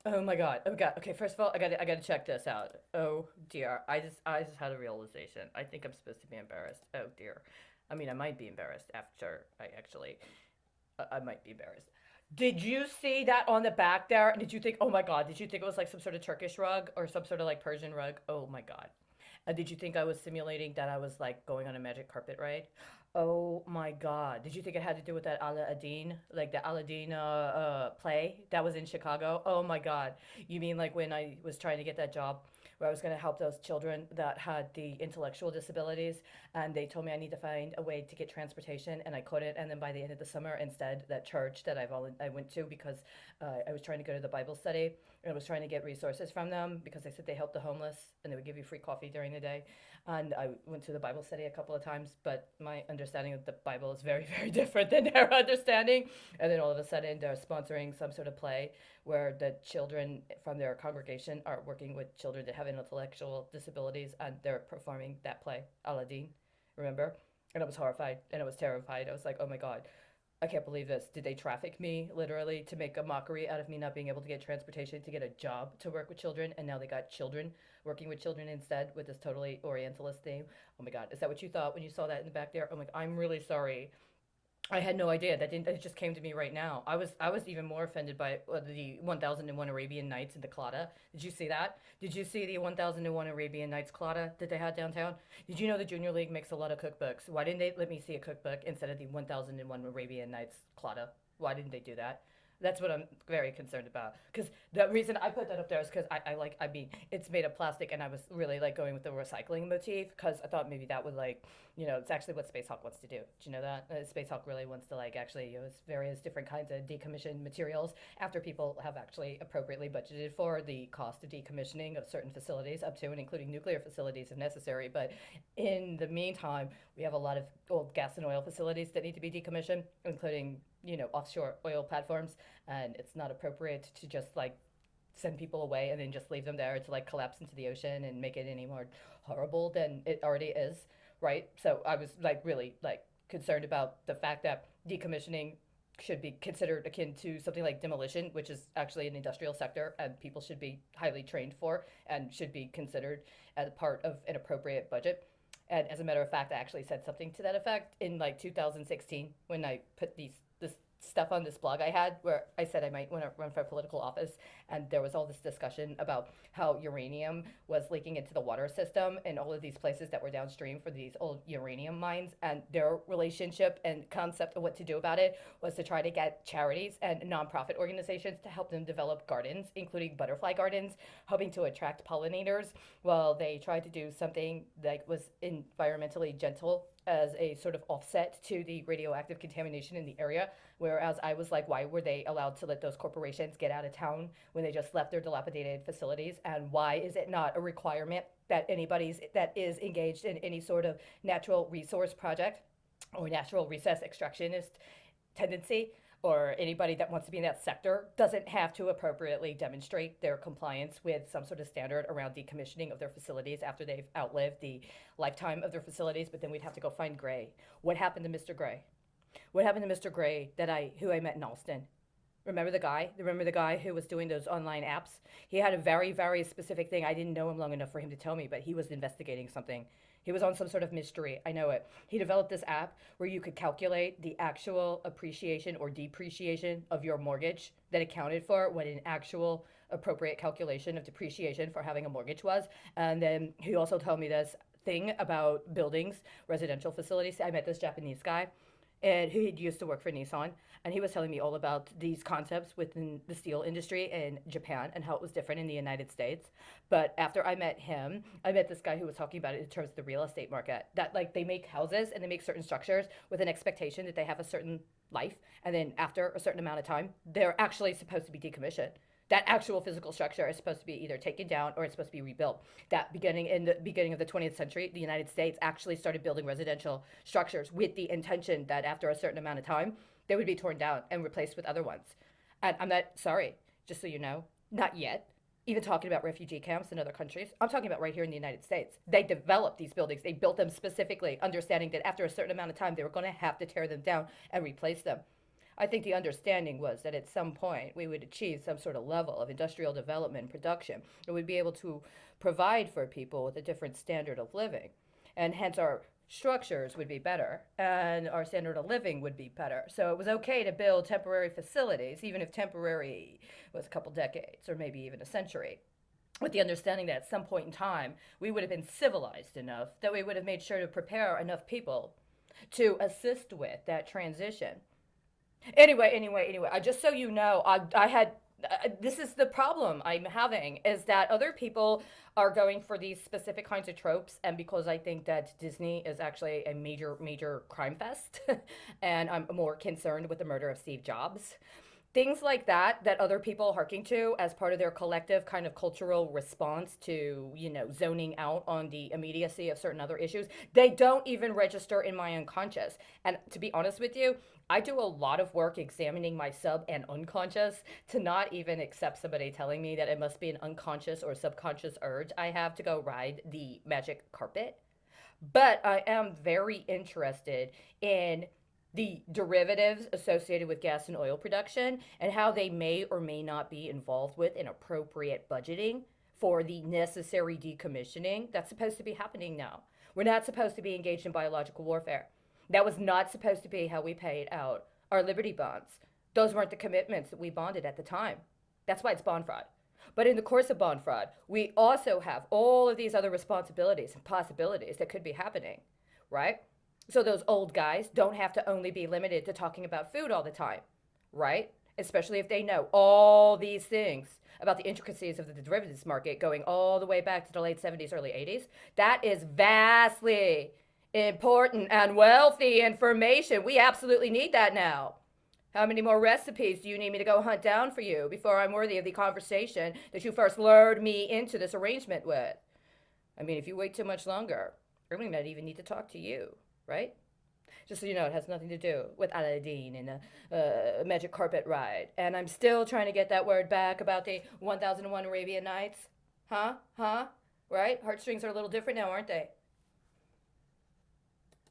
Oh my god. Oh god. Okay, first of all, I gotta check this out. Oh dear. I just had a realization. I think I'm supposed to be embarrassed. Oh dear. I mean, I might be embarrassed after I actually I might be embarrassed. Did you see that on the back there? Did you think, oh my God, did you think it was like some sort of Turkish rug or some sort of like Persian rug? Oh my God. Did you think I was simulating that I was like going on a magic carpet ride? Oh my God. Did you think it had to do with that Aladdin, like the Aladdin play that was in Chicago? Oh my God. You mean like when I was trying to get that job where I was going to help those children that had the intellectual disabilities, and they told me I need to find a way to get transportation, and I couldn't. And then by the end of the summer, instead, that church that I went to because I was trying to go to the Bible study and I was trying to get resources from them because they said they help the homeless and they would give you free coffee during the day. And I went to the Bible study a couple of times, but my understanding of the Bible is very, very different than their understanding. And then all of a sudden, they're sponsoring some sort of play where the children from their congregation are working with children that have intellectual disabilities, and they're performing that play, Aladdin, remember? And I was horrified and I was terrified. I was like, oh my God, I can't believe this. Did they traffic me literally to make a mockery out of me not being able to get transportation to get a job to work with children? And now they got children working with children instead with this totally Orientalist theme. Oh my God. Is that what you thought when you saw that in the back there? Oh my God. I'm really sorry. I had no idea. That didn't. It just came to me right now. I was even more offended by the 1001 Arabian Nights in the Clada. Did you see that? Did you see the 1001 Arabian Nights Clada that they had downtown? Did you know the Junior League makes a lot of cookbooks? Why didn't they let me see a cookbook instead of the 1001 Arabian Nights Clada? Why didn't they do that? That's what I'm very concerned about. Because the reason I put that up there is because I like, I mean, it's made of plastic, and I was really like going with the recycling motif because I thought maybe that would like, it's actually what Space Hawk wants to do. Do you know that? Space Hawk really wants to like actually use various different kinds of decommissioned materials after people have actually appropriately budgeted for the cost of decommissioning of certain facilities, up to and including nuclear facilities if necessary. But in the meantime, we have a lot of old gas and oil facilities that need to be decommissioned, including offshore oil platforms, and it's not appropriate to just like send people away and then just leave them there to like collapse into the ocean and make it any more horrible than it already is, right? So I was like really like concerned about the fact that decommissioning should be considered akin to something like demolition, which is actually an industrial sector and people should be highly trained for and should be considered as part of an appropriate budget. And as a matter of fact, I actually said something to that effect in like 2016 when I put this stuff on this blog I had where I said I might want to run for political office, and there was all this discussion about how uranium was leaking into the water system and all of these places that were downstream for these old uranium mines, and their relationship and concept of what to do about it was to try to get charities and nonprofit organizations to help them develop gardens, including butterfly gardens, hoping to attract pollinators while they tried to do something that was environmentally gentle as a sort of offset to the radioactive contamination in the area. Whereas I was like, why were they allowed to let those corporations get out of town when they just left their dilapidated facilities? And why is it not a requirement that anybody's that is engaged in any sort of natural resource project or natural resource extractionist tendency, or anybody that wants to be in that sector doesn't have to appropriately demonstrate their compliance with some sort of standard around decommissioning of their facilities after they've outlived the lifetime of their facilities? But then we'd have to go find Gray. What happened to Mr. Gray? What happened to Mr. Gray who I met in Alston? Remember the guy? Remember the guy who was doing those online apps? He had a very, very specific thing. I didn't know him long enough for him to tell me, but he was investigating something. He was on some sort of mystery. I know it. He developed this app where you could calculate the actual appreciation or depreciation of your mortgage that accounted for what an actual appropriate calculation of depreciation for having a mortgage was. And then he also told me this thing about buildings, residential facilities. I met this Japanese guy and who used to work for Nissan, and he was telling me all about these concepts within the steel industry in Japan and how it was different in the United States. But after I met him, I met this guy who was talking about it in terms of the real estate market. That like they make houses and they make certain structures with an expectation that they have a certain life, and then after a certain amount of time, they're actually supposed to be decommissioned. That actual physical structure is supposed to be either taken down or it's supposed to be rebuilt. That beginning in the beginning of the 20th century, the United States actually started building residential structures with the intention that after a certain amount of time, they would be torn down and replaced with other ones. And I'm not sorry, just so you know, not yet. Even talking about refugee camps in other countries, I'm talking about right here in the United States. They developed these buildings, they built them specifically, understanding that after a certain amount of time, they were going to have to tear them down and replace them. I think the understanding was that at some point we would achieve some sort of level of industrial development and production and we'd be able to provide for people with a different standard of living. And hence our structures would be better and our standard of living would be better. So it was okay to build temporary facilities, even if temporary was a couple decades or maybe even a century, with the understanding that at some point in time we would have been civilized enough that we would have made sure to prepare enough people to assist with that transition. Anyway, I just so you know, I had this is the problem I'm having is that other people are going for these specific kinds of tropes, and because I think that Disney is actually a major crime fest, and I'm more concerned with the murder of Steve Jobs, things like that other people are harking to as part of their collective kind of cultural response to zoning out on the immediacy of certain other issues, they don't even register in my unconscious. And to be honest with you, I do a lot of work examining my sub and unconscious to not even accept somebody telling me that it must be an unconscious or subconscious urge I have to go ride the magic carpet. But I am very interested in the derivatives associated with gas and oil production and how they may or may not be involved with inappropriate budgeting for the necessary decommissioning that's supposed to be happening now. We're not supposed to be engaged in biological warfare. That was not supposed to be how we paid out our Liberty bonds. Those weren't the commitments that we bonded at the time. That's why it's bond fraud. But in the course of bond fraud, we also have all of these other responsibilities and possibilities that could be happening, right? So those old guys don't have to only be limited to talking about food all the time, right? Especially if they know all these things about the intricacies of the derivatives market going all the way back to the late 70s, early 80s. That is vastly important and wealthy information. We absolutely need that now. How many more recipes do you need me to go hunt down for you before I'm worthy of the conversation that you first lured me into this arrangement with? I mean, if you wait too much longer, I may not even need to talk to you, right? Just so you know, it has nothing to do with Aladdin and a magic carpet ride. And I'm still trying to get that word back about the 1001 Arabian Nights. Huh? Right? Heartstrings are a little different now, aren't they?